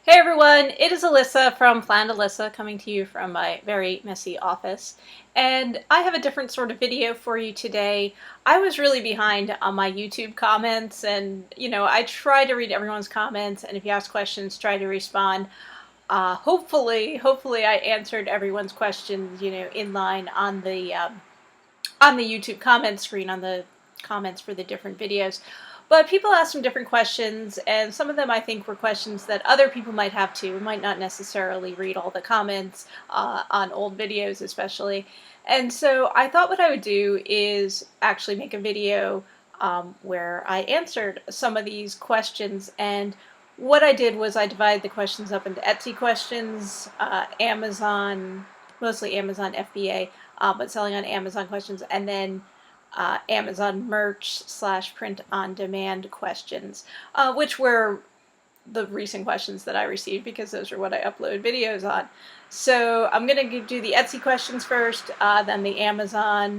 Hey everyone, it is Alyssa from Planned Alyssa coming to you from my very messy office. And I have a different sort of video for you today. I was really behind on my YouTube comments and, I try to read everyone's comments, and if you ask questions, try to respond. Hopefully I answered everyone's questions, in line on the YouTube comment screen, on the comments for the different videos. But people asked some different questions, and some of them I think were questions that other people might have too. We might not necessarily read all the comments on old videos especially. And so I thought what I would do is actually make a video where I answered some of these questions. And what I did was I divided the questions up into Etsy questions, Amazon, mostly Amazon FBA, but selling on Amazon questions, and then Amazon merch / print on demand questions, which were the recent questions that I received because those are what I upload videos on. So I'm going to do the Etsy questions first, then the Amazon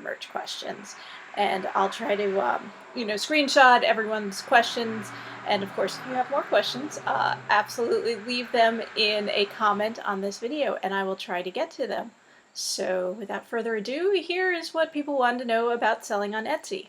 merch questions. And I'll try to, screenshot everyone's questions. And of course, if you have more questions, absolutely leave them in a comment on this video and I will try to get to them. So without further ado, here is what people wanted to know about selling on Etsy.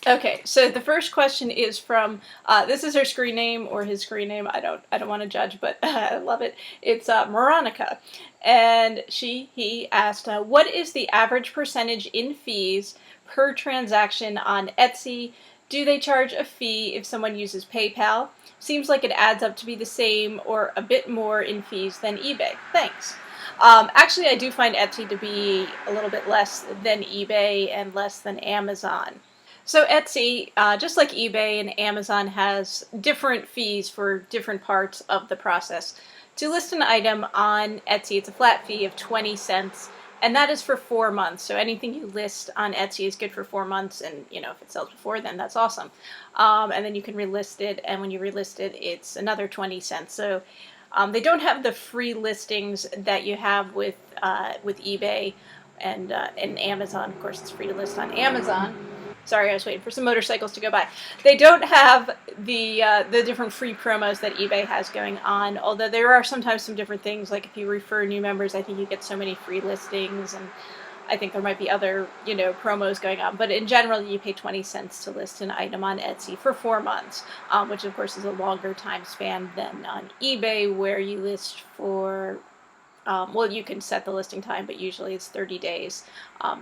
Okay, so the first question is from, this is her screen name or his screen name, I don't want to judge, but I love it. It's Veronica, and he asked, what is the average percentage in fees per transaction on Etsy? Do they charge a fee if someone uses PayPal? Seems like it adds up to be the same or a bit more in fees than eBay. Thanks. Actually, I do find Etsy to be a little bit less than eBay and less than Amazon. So Etsy, just like eBay and Amazon, has different fees for different parts of the process. To list an item on Etsy, it's a flat fee of 20 cents, and that is for 4 months. So anything you list on Etsy is good for 4 months, and if it sells before then, that's awesome. And then you can relist it, and when you relist it, it's another 20 cents. So they don't have the free listings that you have with eBay and Amazon. Of course, it's free to list on Amazon. Sorry, I was waiting for some motorcycles to go by. They don't have the different free promos that eBay has going on, although there are sometimes some different things, like if you refer new members, I think you get so many free listings, and I think there might be other, promos going on. But in general, you pay 20 cents to list an item on Etsy for 4 months, which of course is a longer time span than on eBay, where you list for well, you can set the listing time, but usually it's 30 days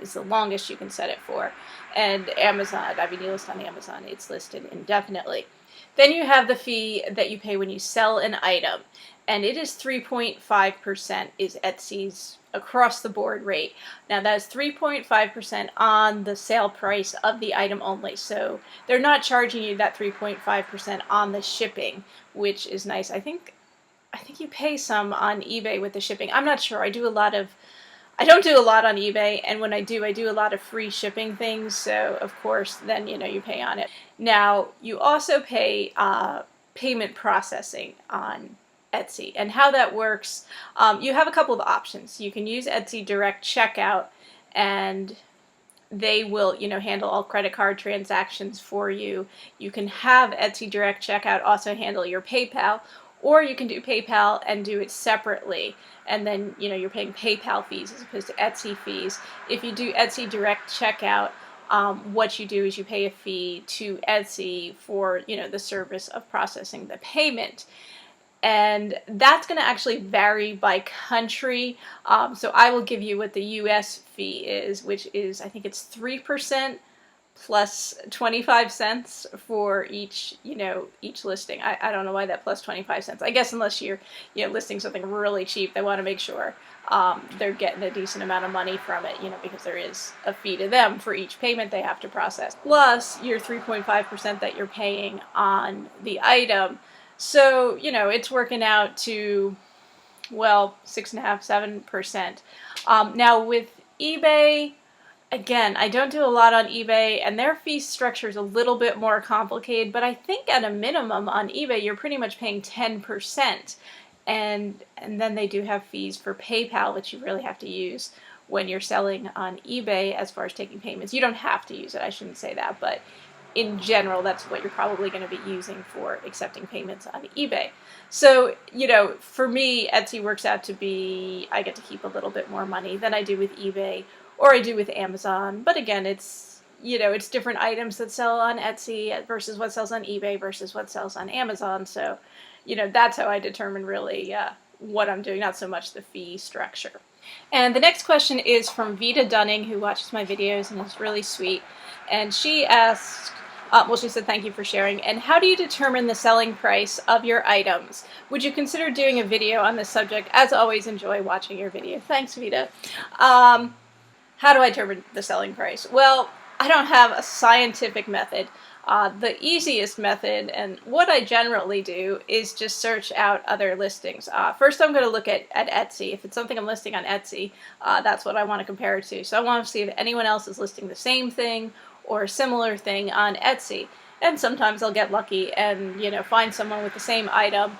is the longest you can set it for. And Amazon, I mean, you list on Amazon, it's listed indefinitely. Then you have the fee that you pay when you sell an item, and it is 3.5% is Etsy's across the board rate. Now that is 3.5% on the sale price of the item only, so they're not charging you that 3.5% on the shipping, which is nice. I think you pay some on eBay with the shipping. I'm not sure. I don't do a lot on eBay, and when I do a lot of free shipping things, so of course then you pay on it. Now you also pay payment processing on Etsy, and how that works, you have a couple of options. You can use Etsy Direct Checkout, and they will handle all credit card transactions for you. You can have Etsy Direct Checkout also handle your PayPal, or you can do PayPal and do it separately, and then you're paying PayPal fees as opposed to Etsy fees. If you do Etsy Direct Checkout, what you do is you pay a fee to Etsy for the service of processing the payment, and that's going to actually vary by country. So I will give you what the U.S. fee is, which is, I think it's 3% plus 25 cents for each listing. I don't know why that plus 25 cents. I guess unless you're listing something really cheap, they want to make sure they're getting a decent amount of money from it, because there is a fee to them for each payment they have to process, plus your 3.5% that you're paying on the item. So it's working out to, well, 6.5%, 7%. Now with eBay, again, I don't do a lot on eBay, and their fee structure is a little bit more complicated, but I think at a minimum on eBay, you're pretty much paying 10%. And then they do have fees for PayPal, which you really have to use when you're selling on eBay as far as taking payments. You don't have to use it, I shouldn't say that, but in general, that's what you're probably going to be using for accepting payments on eBay. So, for me, Etsy works out to be, I get to keep a little bit more money than I do with eBay or I do with Amazon. But again, it's different items that sell on Etsy versus what sells on eBay versus what sells on Amazon. So, that's how I determine really what I'm doing, not so much the fee structure. And the next question is from Vita Dunning, who watches my videos and is really sweet. And she asked, she said, thank you for sharing. And how do you determine the selling price of your items? Would you consider doing a video on this subject? As always, enjoy watching your video. Thanks, Vita. How do I determine the selling price? Well, I don't have a scientific method. The easiest method, and what I generally do, is just search out other listings. First, I'm going to look at Etsy. If it's something I'm listing on Etsy, that's what I want to compare it to. So I want to see if anyone else is listing the same thing or a similar thing on Etsy. And sometimes I'll get lucky and, find someone with the same item.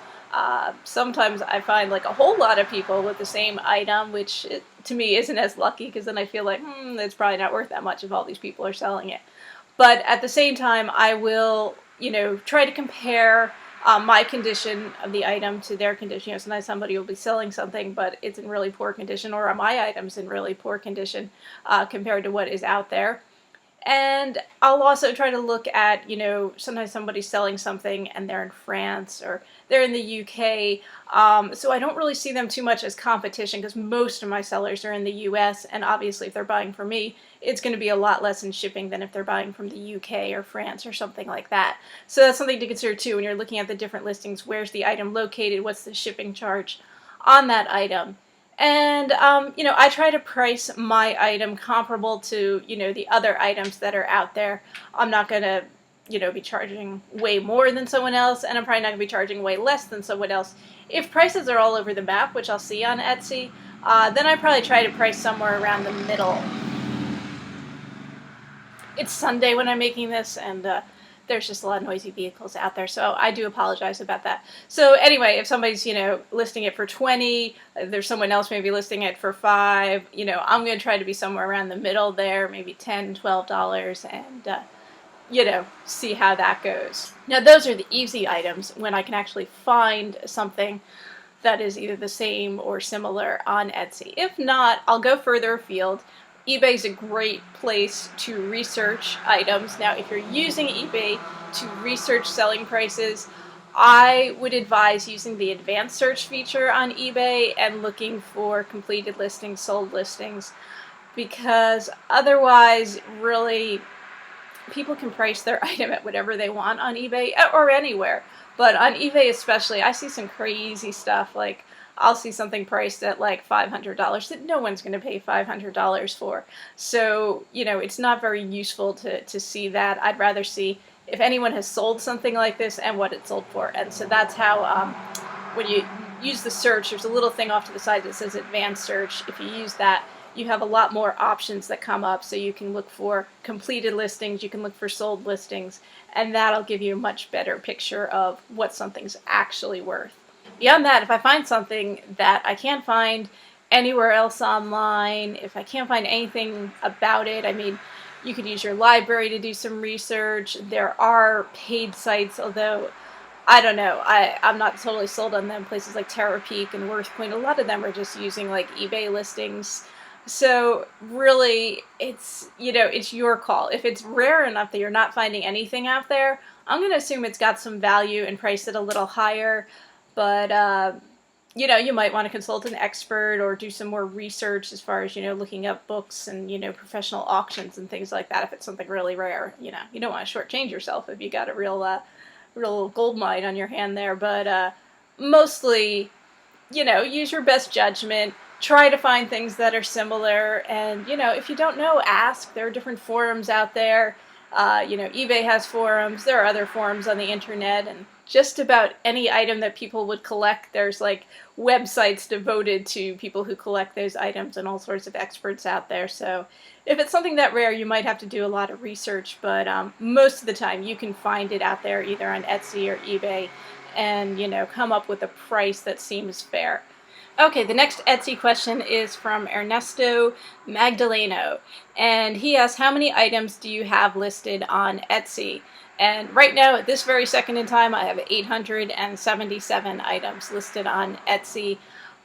Sometimes I find like a whole lot of people with the same item, which to me isn't as lucky, because then I feel like, it's probably not worth that much if all these people are selling it. But at the same time, I will, try to compare my condition of the item to their condition. Sometimes somebody will be selling something, but it's in really poor condition, or my item's in really poor condition compared to what is out there. And I'll also try to look at, sometimes somebody's selling something and they're in France or they're in the UK. So I don't really see them too much as competition, because most of my sellers are in the US. And obviously, if they're buying from me, it's going to be a lot less in shipping than if they're buying from the UK or France or something like that. So that's something to consider too when you're looking at the different listings. Where's the item located? What's the shipping charge on that item? And, I try to price my item comparable to, the other items that are out there. I'm not going to, be charging way more than someone else, and I'm probably not going to be charging way less than someone else. If prices are all over the map, which I'll see on Etsy, then I probably try to price somewhere around the middle. It's Sunday when I'm making this, and there's just a lot of noisy vehicles out there, so I do apologize about that. So anyway, if somebody's, listing it for 20, there's someone else maybe listing it for 5, I'm going to try to be somewhere around the middle there, maybe $10, $12, and, see how that goes. Now, those are the easy items when I can actually find something that is either the same or similar on Etsy. If not, I'll go further afield. eBay is a great place to research items. Now, if you're using eBay to research selling prices, I would advise using the advanced search feature on eBay and looking for completed listings, sold listings, because otherwise, really, people can price their item at whatever they want on eBay or anywhere. But on eBay especially, I see some crazy stuff. Like, I'll see something priced at like $500 that no one's going to pay $500 for. So, it's not very useful to see that. I'd rather see if anyone has sold something like this and what it sold for. And so that's how, when you use the search, there's a little thing off to the side that says advanced search. If you use that, you have a lot more options that come up. So you can look for completed listings, you can look for sold listings, and that'll give you a much better picture of what something's actually worth. Beyond that, if I find something that I can't find anywhere else online, if I can't find anything about it, you could use your library to do some research. There are paid sites, although I don't know. I'm not totally sold on them. Places like Terapeak and WorthPoint, a lot of them are just using like eBay listings. So really, it's your call. If it's rare enough that you're not finding anything out there, I'm going to assume it's got some value and price it a little higher. But, you might want to consult an expert or do some more research as far as, looking up books and, professional auctions and things like that. If it's something really rare, you don't want to shortchange yourself if you got a real gold mine on your hand there. But mostly, use your best judgment. Try to find things that are similar. And, if you don't know, ask. There are different forums out there. eBay has forums. There are other forums on the internet, and just about any item that people would collect, there's like websites devoted to people who collect those items and all sorts of experts out there. So if it's something that rare, you might have to do a lot of research, but most of the time you can find it out there either on Etsy or eBay and, come up with a price that seems fair. Okay, the next Etsy question is from Ernesto Magdaleno, and he asks, how many items do you have listed on Etsy? And right now, at this very second in time, I have 877 items listed on Etsy.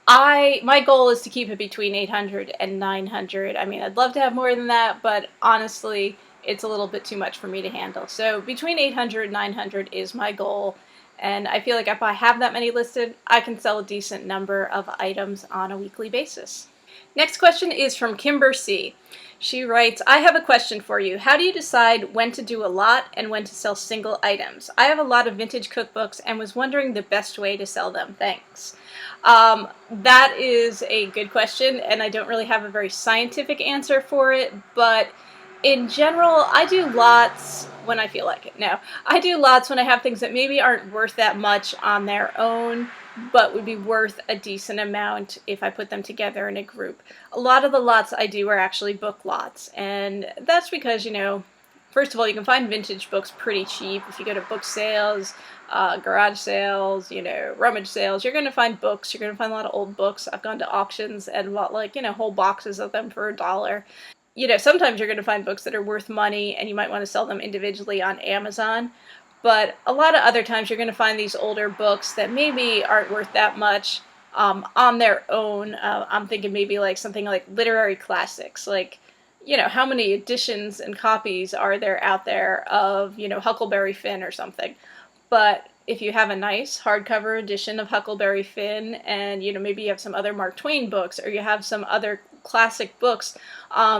My goal is to keep it between 800 and 900. I mean, I'd love to have more than that, but honestly, it's a little bit too much for me to handle. So between 800 and 900 is my goal. And I feel like if I have that many listed, I can sell a decent number of items on a weekly basis. Next question is from Kimber C. She writes, I have a question for you. How do you decide when to do a lot and when to sell single items? I have a lot of vintage cookbooks and was wondering the best way to sell them. Thanks. That is a good question, and I don't really have a very scientific answer for it, but in general, I do lots when I feel like it. No, I do lots when I have things that maybe aren't worth that much on their own, but would be worth a decent amount if I put them together in a group. A lot of the lots I do are actually book lots, and that's because, first of all, you can find vintage books pretty cheap. If you go to book sales, garage sales, rummage sales, you're going to find books. You're going to find a lot of old books. I've gone to auctions and bought whole boxes of them for $1. Sometimes you're going to find books that are worth money and you might want to sell them individually on Amazon. But a lot of other times you're going to find these older books that maybe aren't worth that much on their own. I'm thinking maybe like something like literary classics, like, how many editions and copies are there out there of, Huckleberry Finn or something. But if you have a nice hardcover edition of Huckleberry Finn and, maybe you have some other Mark Twain books or you have some other classic books,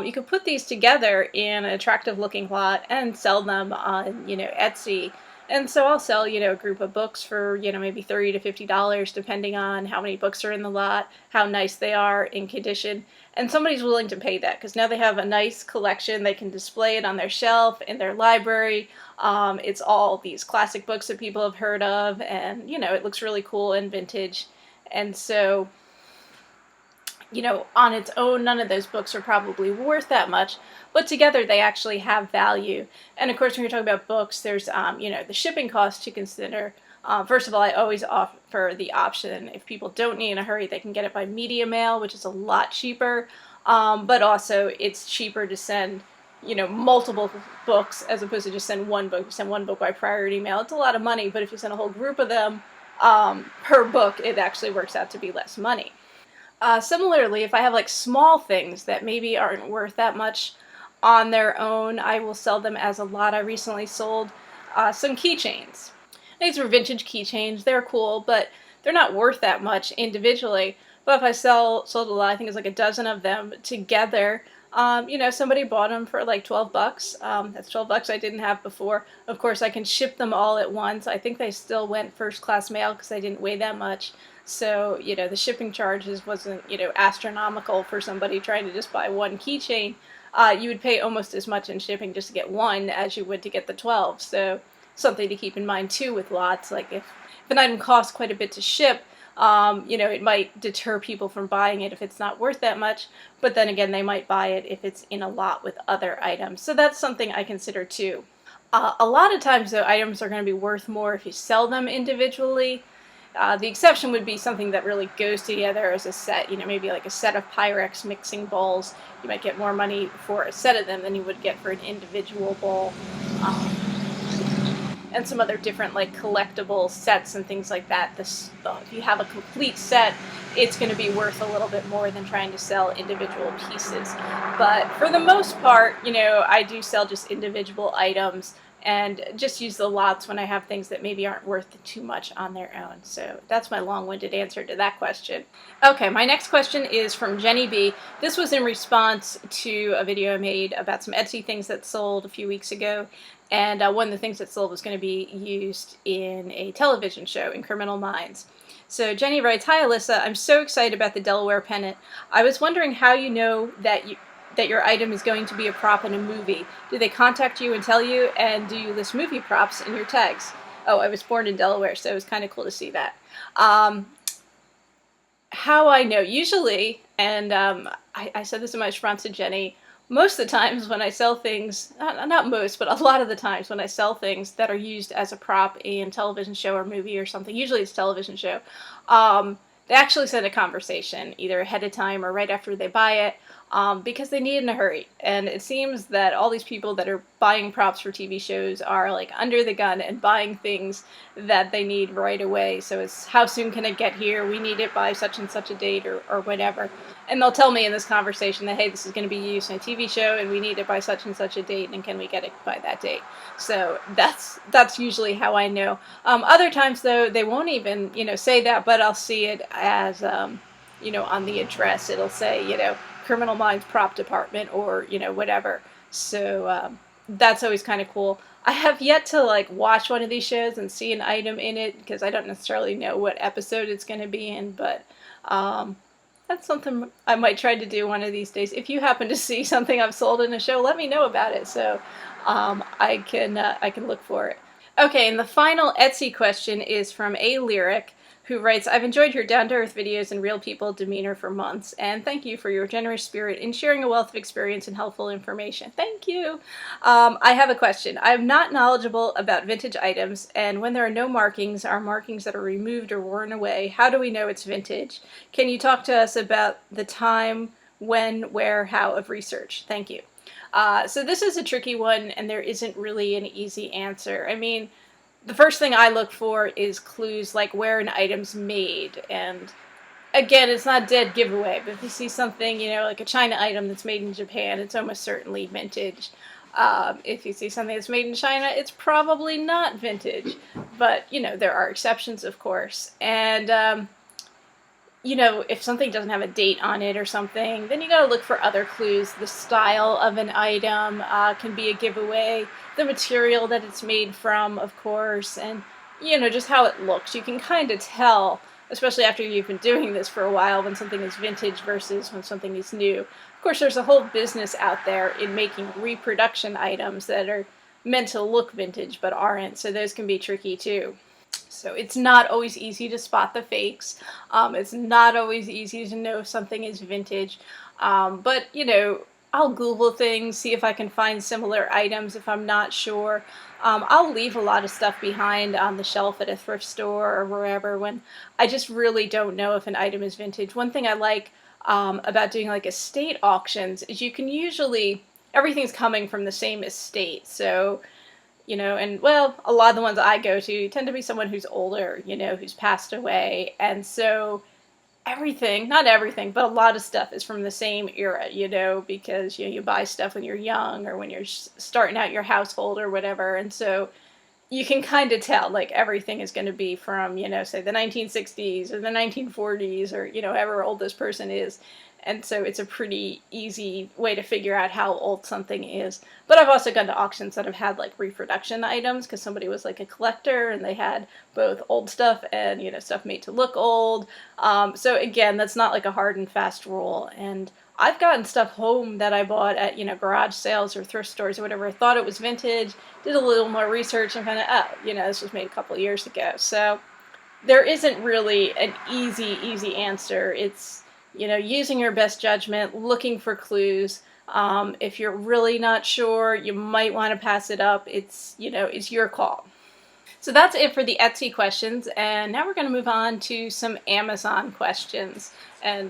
you can put these together in an attractive looking lot and sell them on, Etsy. And so I'll sell, a group of books for, maybe $30 to $50, depending on how many books are in the lot, how nice they are in condition. And somebody's willing to pay that because now they have a nice collection. They can display it on their shelf, in their library. It's all these classic books that people have heard of, and, it looks really cool and vintage. And so, on its own, none of those books are probably worth that much, but together they actually have value. And of course, when you're talking about books, there's, the shipping cost to consider. First of all, I always offer the option, if people don't need in a hurry, they can get it by media mail, which is a lot cheaper, but also it's cheaper to send, multiple books as opposed to just send one book. You send one book by priority mail, it's a lot of money, but if you send a whole group of them per book, it actually works out to be less money. Similarly, if I have like small things that maybe aren't worth that much on their own, I will sell them as a lot. I recently sold some keychains. These were vintage keychains. They're cool, but they're not worth that much individually. But if I sold a lot, I think it's like a dozen of them together, somebody bought them for like $12. That's $12 I didn't have before. Of course, I can ship them all at once. I think they still went first class mail because they didn't weigh that much. So, the shipping charges wasn't, astronomical for somebody trying to just buy one keychain. You would pay almost as much in shipping just to get one as you would to get the 12. So, something to keep in mind too with lots. Like if an item costs quite a bit to ship, it might deter people from buying it if it's not worth that much. But then again, they might buy it if it's in a lot with other items. So that's something I consider too. A lot of times, though, items are going to be worth more if you sell them individually. The exception would be something that really goes together as a set, maybe like a set of Pyrex mixing bowls. You might get more money for a set of them than you would get for an individual bowl. And some other different like collectible sets and things like that. If you have a complete set, it's going to be worth a little bit more than trying to sell individual pieces. But for the most part, I do sell just individual items and just use the lots when I have things that maybe aren't worth too much on their own. So that's my long-winded answer to that question. Okay, my next question is from Jenny B. This was in response to a video I made about some Etsy things that sold a few weeks ago. And one of the things that sold was going to be used in a television show, in Criminal Minds. So Jenny writes, Hi Alissa, I'm so excited about the Delaware pennant. I was wondering how you know that your item is going to be a prop in a movie. Do they contact you and tell you, and do you list movie props in your tags? Oh, I was born in Delaware, so it was kind of cool to see that. How I know, usually, and I said this in my response to Jenny, most of the times when I sell things, not most, but a lot of the times when I sell things that are used as a prop in television show or movie or something, usually it's television show, they actually send a conversation either ahead of time or right after they buy it, because they need it in a hurry. And it seems that all these people that are buying props for TV shows are like under the gun and buying things that they need right away. So it's, how soon can it get here? We need it by such and such a date, or whatever. And they'll tell me in this conversation that, hey, this is going to be used in a TV show and we need it by such and such a date, and can we get it by that date? So that's usually how I know. Other times though, they won't even, say that, but I'll see it as, on the address. It'll say, Criminal Minds Prop Department, or, whatever. So that's always kind of cool. I have yet to like watch one of these shows and see an item in it, because I don't necessarily know what episode it's going to be in, but that's something I might try to do one of these days. If you happen to see something I've sold in a show, let me know about it, so I can look for it. Okay, and the final Etsy question is from A Lyric, who writes, I've enjoyed your down-to-earth videos and real people demeanor for months, and thank you for your generous spirit in sharing a wealth of experience and helpful information. Thank you. I have a question. I'm not knowledgeable about vintage items, and when there are no markings, are markings that are removed or worn away, how do we know it's vintage? Can you talk to us about the time, when, where, how of research? Thank you. So this is a tricky one, and there isn't really an easy answer. I mean, the first thing I look for is clues like where an item's made. And again, it's not dead giveaway, but if you see something, like a China item that's made in Japan, it's almost certainly vintage. If you see something that's made in China, it's probably not vintage. But, there are exceptions, of course. And, if something doesn't have a date on it or something, then you gotta look for other clues. The style of an item can be a giveaway. The material that it's made from, of course, and, just how it looks. You can kind of tell, especially after you've been doing this for a while, when something is vintage versus when something is new. Of course, there's a whole business out there in making reproduction items that are meant to look vintage but aren't, so those can be tricky too. So it's not always easy to spot the fakes. It's not always easy to know if something is vintage. But, I'll Google things, see if I can find similar items if I'm not sure. I'll leave a lot of stuff behind on the shelf at a thrift store or wherever when I just really don't know if an item is vintage. One thing I like about doing like estate auctions is you can usually, everything's coming from the same estate. So, and well, a lot of the ones I go to tend to be someone who's older, who's passed away. And so everything, not everything, but a lot of stuff is from the same era, because, you buy stuff when you're young or when you're starting out your household or whatever. And so you can kind of tell, like, everything is going to be from, say the 1960s or the 1940s or, however old this person is. And so it's a pretty easy way to figure out how old something is. But I've also gone to auctions that have had like reproduction items because somebody was like a collector and they had both old stuff and, stuff made to look old. So again, that's not like a hard and fast rule. And I've gotten stuff home that I bought at, garage sales or thrift stores or whatever. I thought it was vintage, did a little more research and kind of, this was made a couple of years ago. So there isn't really an easy answer. It's, using your best judgment, looking for clues. If you're really not sure, you might want to pass it up. It's your call. So that's it for the Etsy questions. And now we're going to move on to some Amazon questions, and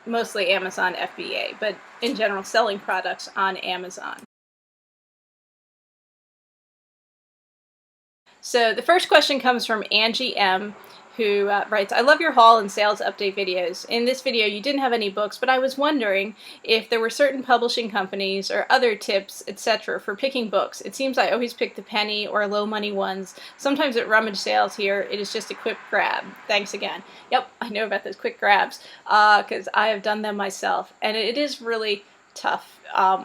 mostly Amazon FBA, but in general, selling products on Amazon. So the first question comes from Angie M., who writes, I love your haul and sales update videos. In this video, you didn't have any books, but I was wondering if there were certain publishing companies or other tips, etc. for picking books. It seems I always pick the penny or low money ones. Sometimes at rummage sales here, it is just a quick grab. Thanks again. Yep, I know about those quick grabs because I have done them myself. And it is really tough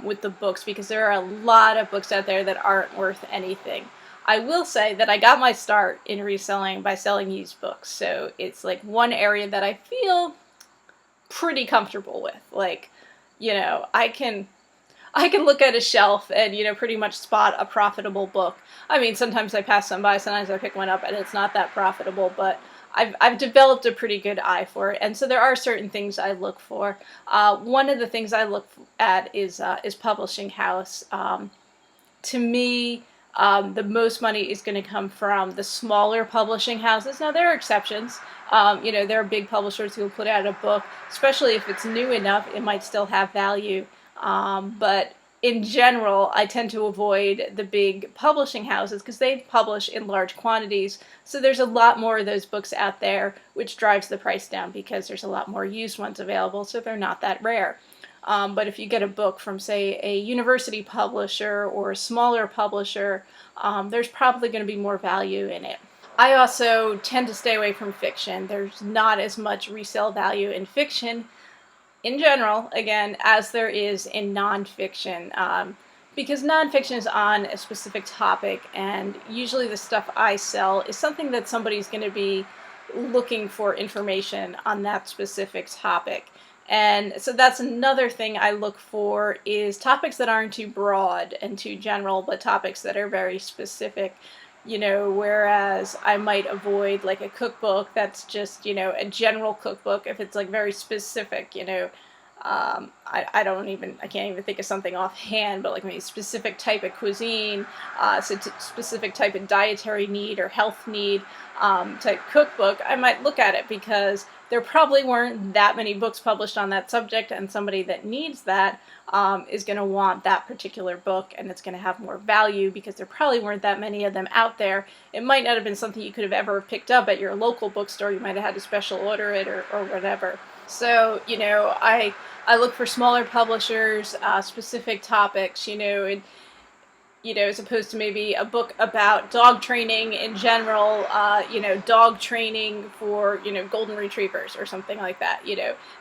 with the books because there are a lot of books out there that aren't worth anything. I will say that I got my start in reselling by selling used books, so it's like one area that I feel pretty comfortable with. Like, I can look at a shelf and, pretty much spot a profitable book. I mean, sometimes I pass some by, sometimes I pick one up and it's not that profitable, but I've developed a pretty good eye for it, and so there are certain things I look for. One of the things I look at is publishing house. To me, the most money is going to come from the smaller publishing houses. Now, there are exceptions. There are big publishers who will put out a book, especially if it's new enough, it might still have value. But in general, I tend to avoid the big publishing houses because they publish in large quantities. So there's a lot more of those books out there, which drives the price down because there's a lot more used ones available, so they're not that rare. But if you get a book from, say, a university publisher or a smaller publisher, there's probably going to be more value in it. I also tend to stay away from fiction. There's not as much resale value in fiction in general, again, as there is in nonfiction, because nonfiction is on a specific topic, and usually the stuff I sell is something that somebody's going to be looking for information on that specific topic. And so that's another thing I look for, is topics that aren't too broad and too general, but topics that are very specific. Whereas I might avoid like a cookbook that's just, a general cookbook if it's like very specific, I can't even think of something offhand, but like maybe a specific type of cuisine, specific type of dietary need or health need type cookbook, I might look at it because there probably weren't that many books published on that subject, and somebody that needs that is going to want that particular book, and it's going to have more value because there probably weren't that many of them out there. It might not have been something you could have ever picked up at your local bookstore. You might have had to special order it or whatever. So, I look for smaller publishers, specific topics, as opposed to maybe a book about dog training in general, dog training for, golden retrievers or something like that.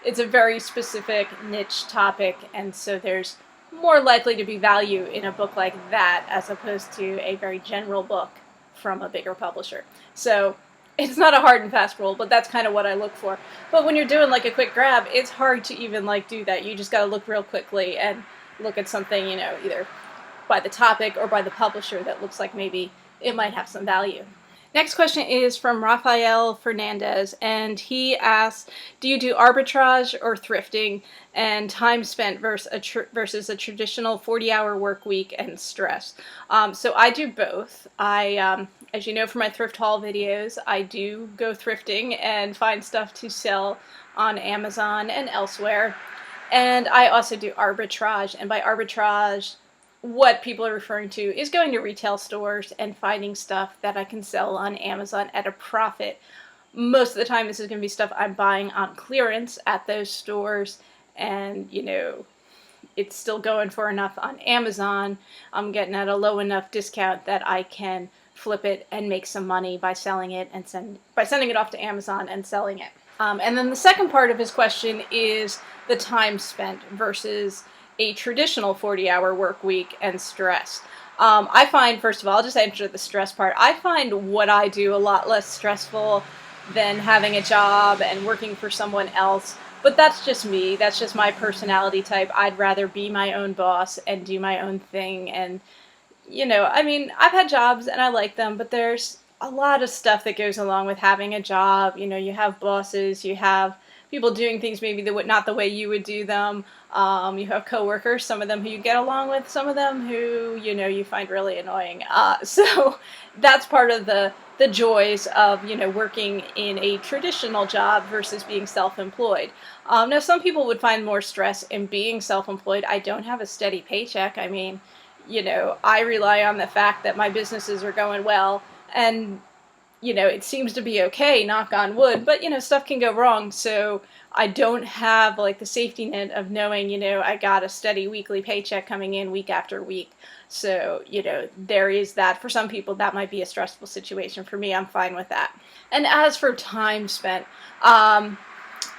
It's a very specific niche topic, and so there's more likely to be value in a book like that as opposed to a very general book from a bigger publisher. So it's not a hard and fast rule, but that's kind of what I look for. But when you're doing like a quick grab, it's hard to even like do that. You just got to look real quickly and look at something, either by the topic or by the publisher that looks like maybe it might have some value. Next question is from Rafael Fernandez, and he asks, do you do arbitrage or thrifting, and time spent versus a traditional 40-hour work week and stress? So I do both. As you know from my thrift haul videos, I do go thrifting and find stuff to sell on Amazon and elsewhere. And I also do arbitrage, and by arbitrage, what people are referring to is going to retail stores and finding stuff that I can sell on Amazon at a profit. Most of the time this is going to be stuff I'm buying on clearance at those stores, and it's still going for enough on Amazon. I'm getting at a low enough discount that I can flip it and make some money by selling it and sending it off to Amazon and selling it. And then the second part of his question is the time spent versus a traditional 40-hour work week and stress. I find, first of all, I'll just answer the stress part. I find what I do a lot less stressful than having a job and working for someone else. But that's just me. That's just my personality type. I'd rather be my own boss and do my own thing. And, I've had jobs and I like them, but there's a lot of stuff that goes along with having a job. You have bosses, you have people doing things maybe not the way you would do them. You have coworkers, some of them who you get along with, some of them who, you find really annoying. So that's part of the joys of, working in a traditional job versus being self-employed. Now, some people would find more stress in being self-employed. I don't have a steady paycheck. I rely on the fact that my businesses are going well, and it seems to be okay, knock on wood, but, stuff can go wrong, so I don't have, like, the safety net of knowing, I got a steady weekly paycheck coming in week after week. So, there is that. For some people, that might be a stressful situation. For me, I'm fine with that. And as for time spent,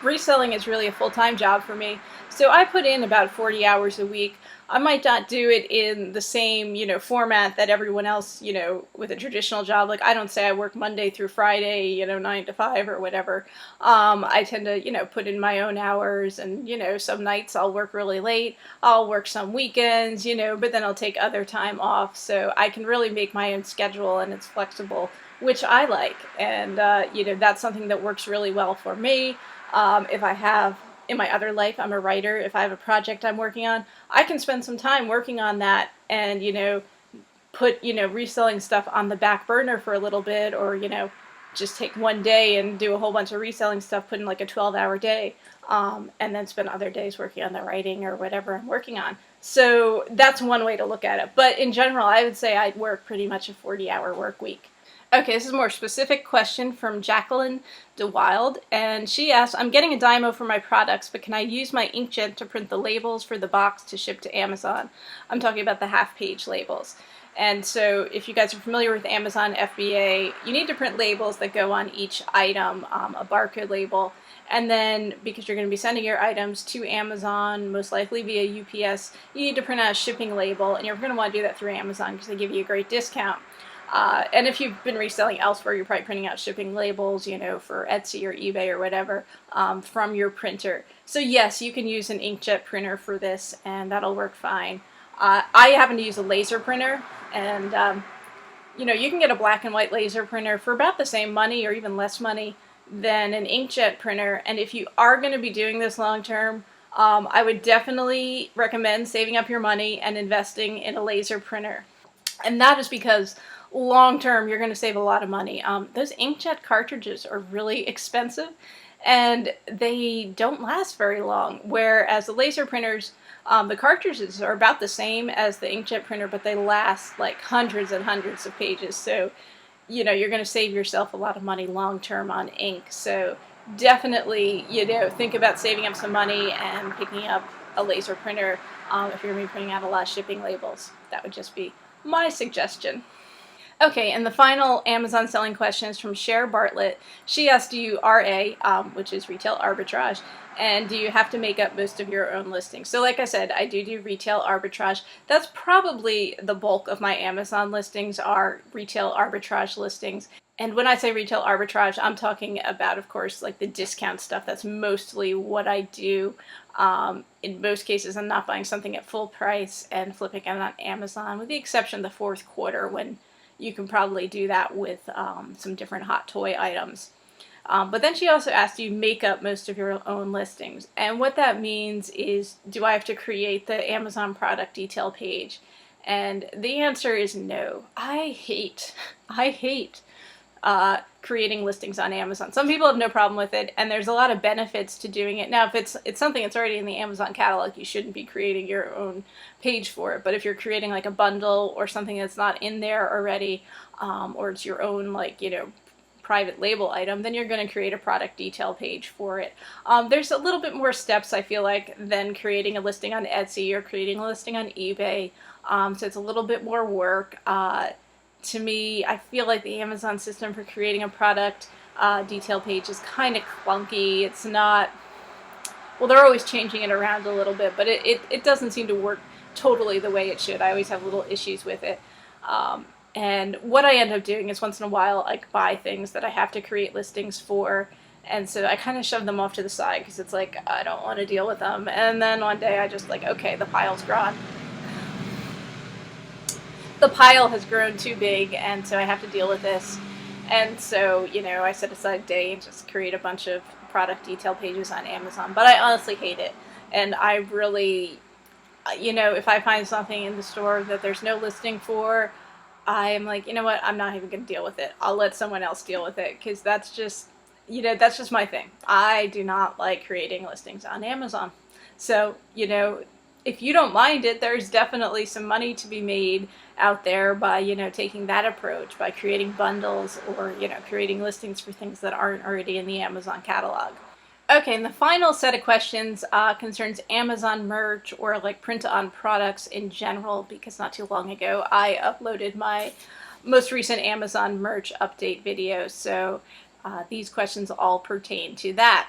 reselling is really a full-time job for me, so I put in about 40 hours a week. I might not do it in the same, format that everyone else, with a traditional job. Like, I don't say I work Monday through Friday, 9 to 5 or whatever. I tend to, put in my own hours, and, some nights I'll work really late. I'll work some weekends, but then I'll take other time off. So I can really make my own schedule, and it's flexible, which I like. And, that's something that works really well for me. If I have, in my other life, I'm a writer. If I have a project I'm working on, I can spend some time working on that and, put, reselling stuff on the back burner for a little bit, or, just take one day and do a whole bunch of reselling stuff, put in like a 12-hour day, and then spend other days working on the writing or whatever I'm working on. So that's one way to look at it. But in general, I would say I'd work pretty much a 40-hour work week. Okay, this is a more specific question from Jacqueline DeWild, and she asked, I'm getting a Dymo for my products, but can I use my inkjet to print the labels for the box to ship to Amazon? I'm talking about the half-page labels. And so if you guys are familiar with Amazon FBA, you need to print labels that go on each item, a barcode label. And then because you're going to be sending your items to Amazon, most likely via UPS, you need to print out a shipping label, and you're going to want to do that through Amazon because they give you a great discount. And if you've been reselling elsewhere, you're probably printing out shipping labels, for Etsy or eBay or whatever, from your printer. So yes, you can use an inkjet printer for this, and that'll work fine. I happen to use a laser printer, and you can get a black and white laser printer for about the same money or even less money than an inkjet printer. And if you are going to be doing this long term, I would definitely recommend saving up your money and investing in a laser printer. And that is because long term you're going to save a lot of money. Those inkjet cartridges are really expensive, and they don't last very long, whereas the laser printers, the cartridges are about the same as the inkjet printer, but they last like hundreds and hundreds of pages. So, you're going to save yourself a lot of money long term on ink. So definitely, think about saving up some money and picking up a laser printer if you're going to be printing out a lot of shipping labels. That would just be my suggestion. Okay, and the final Amazon selling question is from Cher Bartlett. She asked, do you RA, which is retail arbitrage, and do you have to make up most of your own listings? So like I said, I do retail arbitrage. That's probably the bulk of my Amazon listings are retail arbitrage listings. And when I say retail arbitrage, I'm talking about, of course, like the discount stuff. That's mostly what I do. In most cases, I'm not buying something at full price and flipping it on Amazon, with the exception of the fourth quarter, when you can probably do that with some different hot toy items. But then she also asked, do you make up most of your own listings? And what that means is, do I have to create the Amazon product detail page? And the answer is no. I hate creating listings on Amazon. Some people have no problem with it, and there's a lot of benefits to doing it. Now, if it's something that's already in the Amazon catalog, you shouldn't be creating your own page for it. But if you're creating like a bundle or something that's not in there already, or it's your own private label item, then you're going to create a product detail page for it. There's a little bit more steps, I feel like, than creating a listing on Etsy or creating a listing on eBay. So it's a little bit more work. To me, I feel like the Amazon system for creating a product detail page is kind of clunky. It's not, well, they're always changing it around a little bit, but it doesn't seem to work totally the way it should. I always have little issues with it. And what I end up doing is once in a while I buy things that I have to create listings for, and so I kind of shove them off to the side because it's like, I don't want to deal with them. And then one day I just like, okay, the pile's grown. The pile has grown too big, and so I have to deal with this. And so, I set aside a day and just create a bunch of product detail pages on Amazon. But I honestly hate it. And I really, if I find something in the store that there's no listing for, I'm like, you know what, I'm not even going to deal with it. I'll let someone else deal with it, because that's just, that's just my thing. I do not like creating listings on Amazon. So, if you don't mind it, there's definitely some money to be made out there by, taking that approach, by creating bundles or, creating listings for things that aren't already in the Amazon catalog. Okay, and the final set of questions concerns Amazon merch or like print-on products in general, because not too long ago I uploaded my most recent Amazon merch update video, so these questions all pertain to that.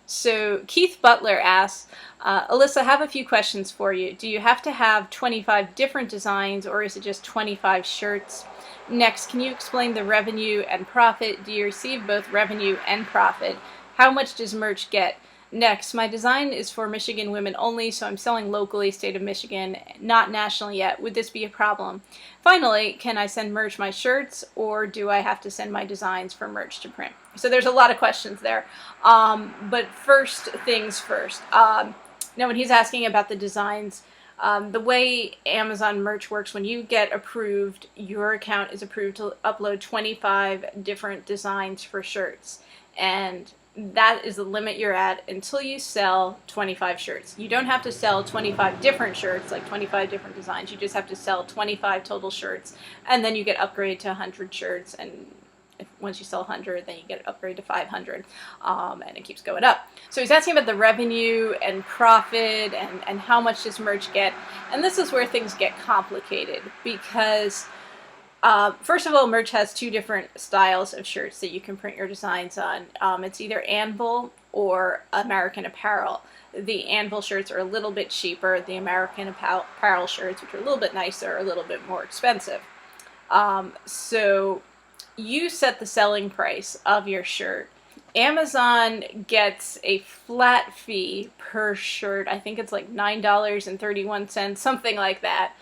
So Keith Butler asks, Alissa, I have a few questions for you. Do you have to have 25 different designs, or is it just 25 shirts? Next, can you explain the revenue and profit? Do you receive both revenue and profit? How much does merch get? Next, my design is for Michigan women only, so I'm selling locally, state of Michigan, not nationally yet. Would this be a problem? Finally, can I send merch my shirts, or do I have to send my designs for merch to print? So there's a lot of questions there. But first things first. Now, when he's asking about the designs, the way Amazon merch works, when you get approved, your account is approved to upload 25 different designs for shirts. And that is the limit you're at until you sell 25 shirts. You don't have to sell 25 different shirts, like 25 different designs. You just have to sell 25 total shirts, and then you get upgraded to 100 shirts, and once you sell 100, then you get an upgrade to 500, and it keeps going up. So he's asking about the revenue and profit and how much does merch get, and this is where things get complicated because first of all, merch has two different styles of shirts that you can print your designs on. It's either Anvil or American Apparel. The Anvil shirts are a little bit cheaper. The American Apparel shirts, which are a little bit nicer, are a little bit more expensive. So you set the selling price of your shirt. Amazon gets a flat fee per shirt. I think it's like $9.31, something like that,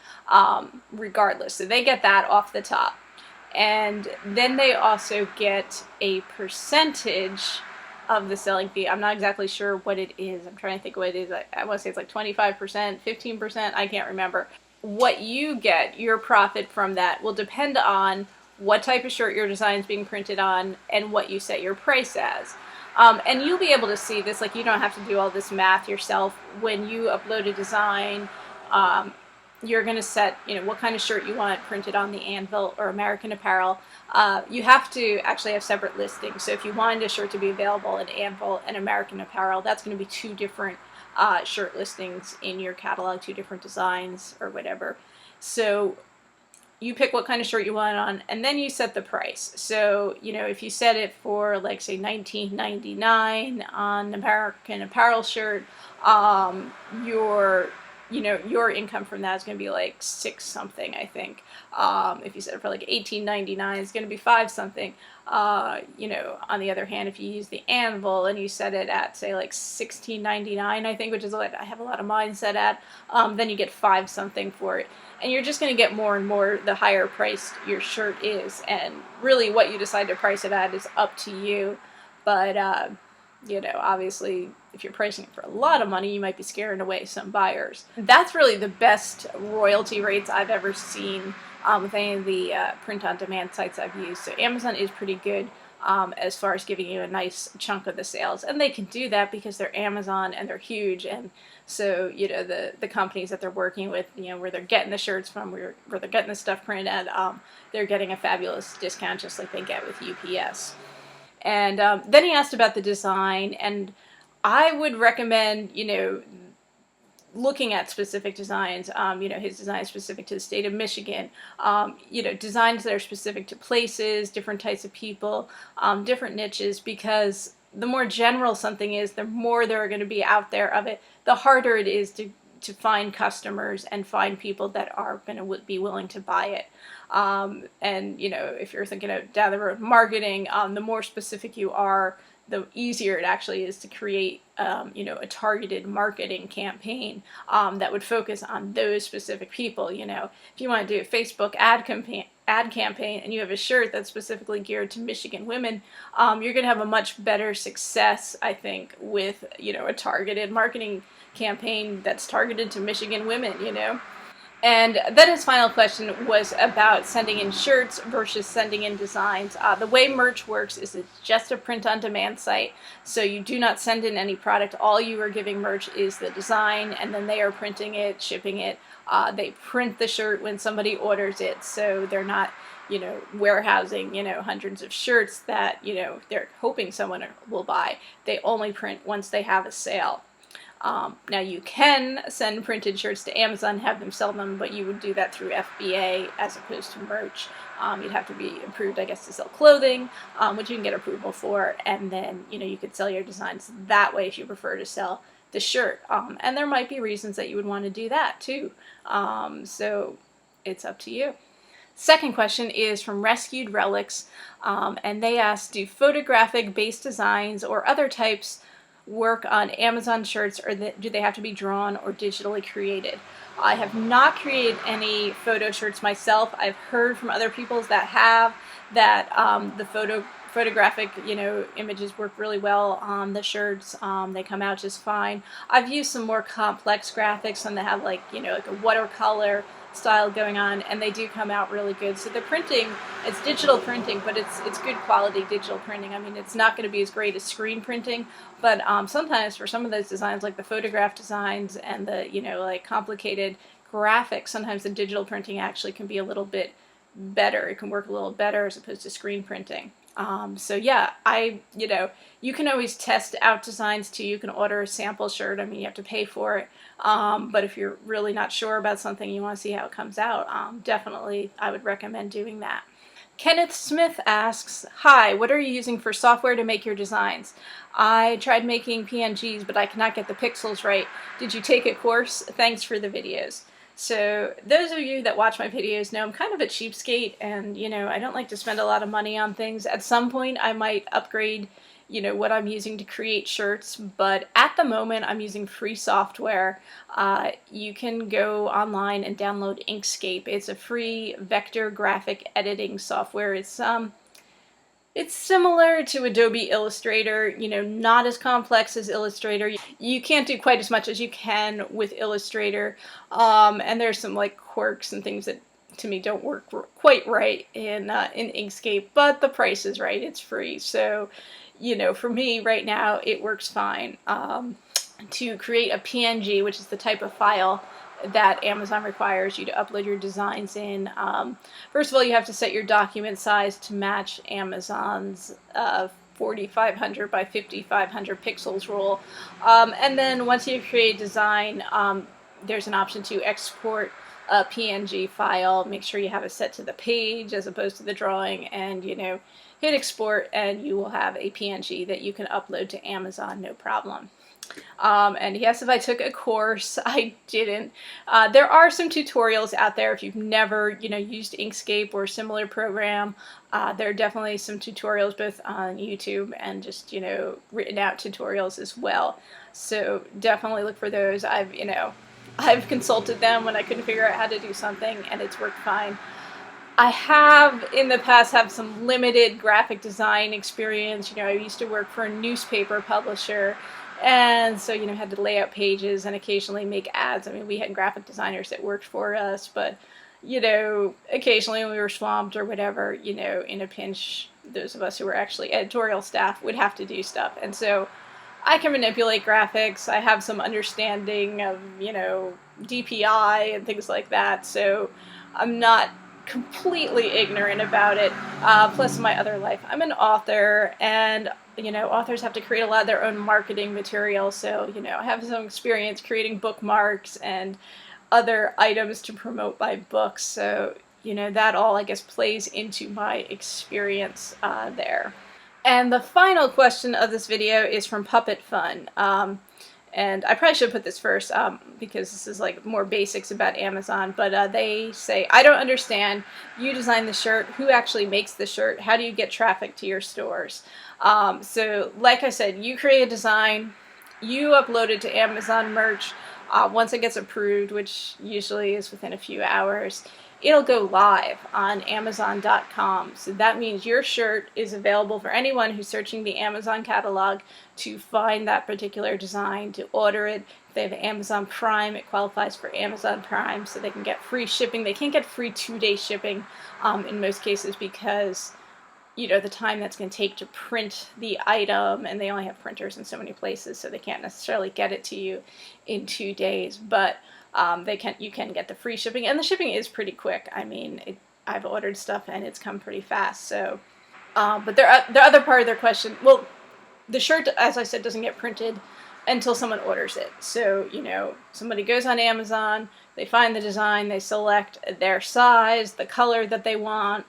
regardless. So they get that off the top. And then they also get a percentage of the selling fee. I'm not exactly sure what it is. I'm trying to think what it is. I want to say it's like 25%, 15%. I can't remember. What you get, your profit from that, will depend on what type of shirt your design is being printed on and what you set your price as. And you'll be able to see this, like you don't have to do all this math yourself. When you upload a design, you're going to set, what kind of shirt you want printed on the Anvil or American Apparel. You have to actually have separate listings. So if you wanted a shirt to be available in Anvil and American Apparel, that's going to be two different shirt listings in your catalog, two different designs or whatever. So you pick what kind of shirt you want on, and then you set the price. So, if you set it for, like, say, $19.99 on an American Apparel shirt, your income from that is going to be like six something, I think. If you set it for like $18.99, it's going to be five something. On the other hand, if you use the Anvil and you set it at, say, like $16.99, I think, which is what I have a lot of mine set at, then you get five something for it. And you're just going to get more and more the higher priced your shirt is. And really what you decide to price it at is up to you. But, obviously, if you're pricing it for a lot of money, you might be scaring away some buyers. That's really the best royalty rates I've ever seen with any of the print-on-demand sites I've used. So Amazon is pretty good as far as giving you a nice chunk of the sales. And they can do that because they're Amazon and they're huge. And so, the companies that they're working with, where they're getting the shirts from, where they're getting the stuff printed, they're getting a fabulous discount just like they get with UPS. And then he asked about the design, and I would recommend, looking at specific designs. His design is specific to the state of Michigan. Designs that are specific to places, different types of people, different niches, because the more general something is, the more there are going to be out there of it, the harder it is to find customers and find people that are going to be willing to buy it. And if you're thinking of down the road marketing, the more specific you are, the easier it actually is to create, a targeted marketing campaign that would focus on those specific people. If you want to do a Facebook ad campaign and you have a shirt that's specifically geared to Michigan women, you're going to have a much better success, I think, with, a targeted marketing campaign that's targeted to Michigan women, And then his final question was about sending in shirts versus sending in designs. The way merch works is it's just a print-on-demand site, so you do not send in any product. All you are giving merch is the design, and then they are printing it, shipping it. They print the shirt when somebody orders it, so they're not, warehousing, hundreds of shirts that, they're hoping someone will buy. They only print once they have a sale. Now you can send printed shirts to Amazon, have them sell them, but you would do that through FBA as opposed to merch. You'd have to be approved, I guess, to sell clothing, which you can get approval for, and then, you could sell your designs that way if you prefer to sell the shirt. And there might be reasons that you would want to do that too. So it's up to you. Second question is from Rescued Relics, and they asked, do photographic-based designs or other types work on Amazon shirts, or do they have to be drawn or digitally created? I have not created any photo shirts myself. I've heard from other people that have, that the photographic, images work really well on the shirts. They come out just fine. I've used some more complex graphics, and they have like a watercolor style going on, and they do come out really good. So the printing, it's digital printing, but it's good quality digital printing. I mean, it's not going to be as great as screen printing, but sometimes for some of those designs, like the photograph designs and the like complicated graphics, sometimes the digital printing actually can be a little bit better. It can work a little better as opposed to screen printing. So yeah, you can always test out designs too. You can order a sample shirt. I mean, you have to pay for it. But if you're really not sure about something, you want to see how it comes out, definitely I would recommend doing that. Kenneth Smith asks, hi, what are you using for software to make your designs? I tried making PNGs, but I cannot get the pixels right. Did you take a course? Thanks for the videos. So those of you that watch my videos know I'm kind of a cheapskate, and I don't like to spend a lot of money on things. At some point I might upgrade what I'm using to create shirts, but at the moment I'm using free software. You can go online and download Inkscape. It's a free vector graphic editing software. It's similar to Adobe Illustrator, not as complex as Illustrator. You can't do quite as much as you can with Illustrator, and there's some like quirks and things that to me don't work quite right in Inkscape, but the price is right. It's free, so for me right now it works fine. To create a PNG, which is the type of file that Amazon requires you to upload your designs in. First of all, you have to set your document size to match Amazon's 4500 by 5500 pixels rule. And then once you create a design, there's an option to export a PNG file. Make sure you have it set to the page as opposed to the drawing, and hit export, and you will have a PNG that you can upload to Amazon, no problem. And yes, if I took a course, I didn't. There are some tutorials out there if you've never, used Inkscape or a similar program. There are definitely some tutorials both on YouTube and just, written out tutorials as well. So definitely look for those. I've consulted them when I couldn't figure out how to do something, and it's worked fine. I have in the past have some limited graphic design experience. I used to work for a newspaper publisher, and so had to lay out pages and occasionally make ads. I mean, we had graphic designers that worked for us, but occasionally when we were swamped or whatever, in a pinch, those of us who were actually editorial staff would have to do stuff. And so I can manipulate graphics. I have some understanding of DPI and things like that, so I'm not completely ignorant about it. Plus my other life, I'm an author, and authors have to create a lot of their own marketing material, so I have some experience creating bookmarks and other items to promote my books, so that all I guess plays into my experience there. And the final question of this video is from Puppet Fun. And I probably should put this first because this is like more basics about Amazon, but they say, I don't understand. You design the shirt. Who actually makes the shirt? How do you get traffic to your stores? So like I said, you create a design, you upload it to Amazon Merch. Once it gets approved, which usually is within a few hours, it'll go live on Amazon.com. So that means your shirt is available for anyone who's searching the Amazon catalog to find that particular design, to order it. If they have Amazon Prime, it qualifies for Amazon Prime, so they can get free shipping. They can't get free 2-day shipping in most cases because the time that's going to take to print the item, and they only have printers in so many places, so they can't necessarily get it to you in 2 days. But you can get the free shipping, and the shipping is pretty quick. I mean, I've ordered stuff and it's come pretty fast. So, but the other part of their question, well, the shirt, as I said, doesn't get printed until someone orders it. So, somebody goes on Amazon, they find the design, they select their size, the color that they want.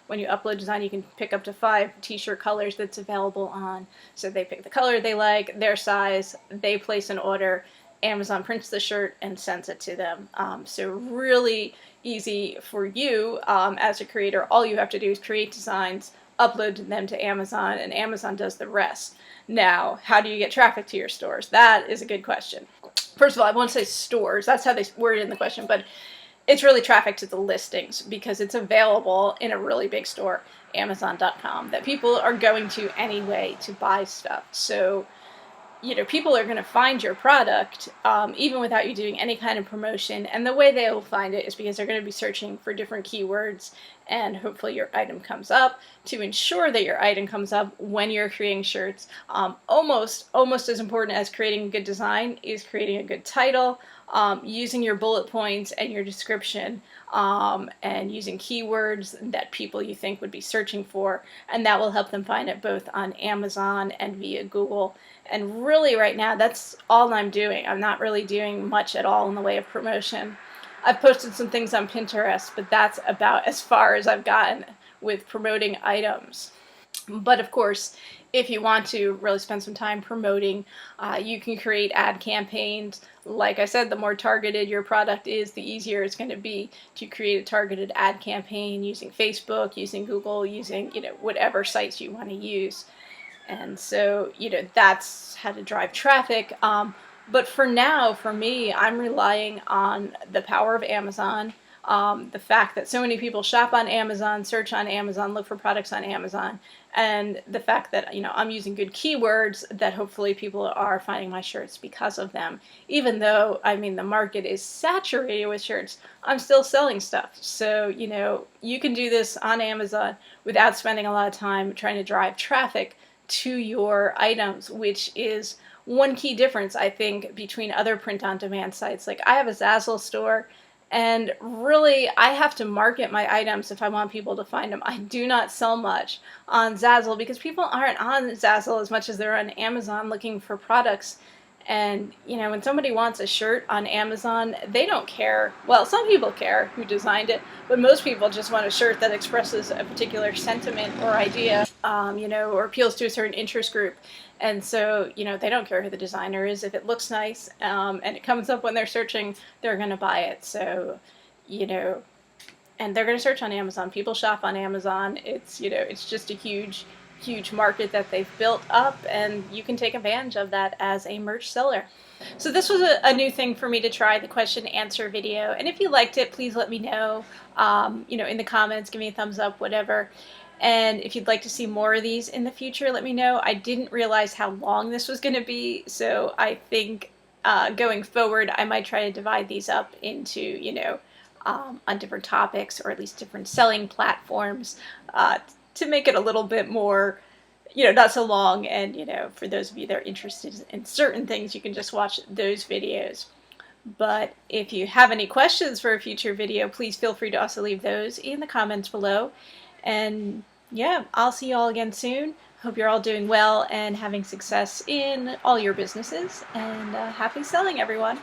When you upload design, you can pick up to 5 t-shirt colors that's available on. So they pick the color they like, their size, they place an order. Amazon prints the shirt and sends it to them. So really easy for you as a creator. All you have to do is create designs, upload them to Amazon, and Amazon does the rest. Now, how do you get traffic to your stores? That is a good question. First of all, I won't say stores. That's how they word it in the question, but it's really traffic to the listings because it's available in a really big store, Amazon.com, that people are going to anyway to buy stuff. So, people are going to find your product even without you doing any kind of promotion. And the way they will find it is because they're going to be searching for different keywords, and hopefully your item comes up. To ensure that your item comes up when you're creating shirts, almost as important as creating a good design is creating a good title, using your bullet points and your description, and using keywords that people you think would be searching for, and that will help them find it both on Amazon and via Google. And really right now, that's all I'm doing. I'm not really doing much at all in the way of promotion. I've posted some things on Pinterest, but that's about as far as I've gotten with promoting items. But of course, if you want to really spend some time promoting, you can create ad campaigns. Like I said, the more targeted your product is, the easier it's going to be to create a targeted ad campaign using Facebook, using Google, using, whatever sites you want to use. And so, that's how to drive traffic. But for now, for me, I'm relying on the power of Amazon, the fact that so many people shop on Amazon, search on Amazon, look for products on Amazon, and the fact that, I'm using good keywords that hopefully people are finding my shirts because of them. Even though, the market is saturated with shirts, I'm still selling stuff. So, you can do this on Amazon without spending a lot of time trying to drive traffic to your items, which is one key difference, I think, between other print-on-demand sites. Like, I have a Zazzle store, and really, I have to market my items if I want people to find them. I do not sell much on Zazzle because people aren't on Zazzle as much as they're on Amazon looking for products. And, when somebody wants a shirt on Amazon, they don't care. Well, some people care who designed it, but most people just want a shirt that expresses a particular sentiment or idea, or appeals to a certain interest group. And so, they don't care who the designer is. If it looks nice, and it comes up when they're searching, they're going to buy it. So, and they're going to search on Amazon. People shop on Amazon. It's, it's just a huge market that they've built up, and you can take advantage of that as a merch seller. So this was a new thing for me to try, the question and answer video. And if you liked it, please let me know, in the comments, give me a thumbs up, whatever. And if you'd like to see more of these in the future, let me know. I didn't realize how long this was going to be, so I think going forward, I might try to divide these up into, on different topics, or at least different selling platforms, to make it a little bit more, not so long. And, for those of you that are interested in certain things, you can just watch those videos. But if you have any questions for a future video, please feel free to also leave those in the comments below. And yeah, I'll see you all again soon. Hope you're all doing well and having success in all your businesses. And happy selling, everyone.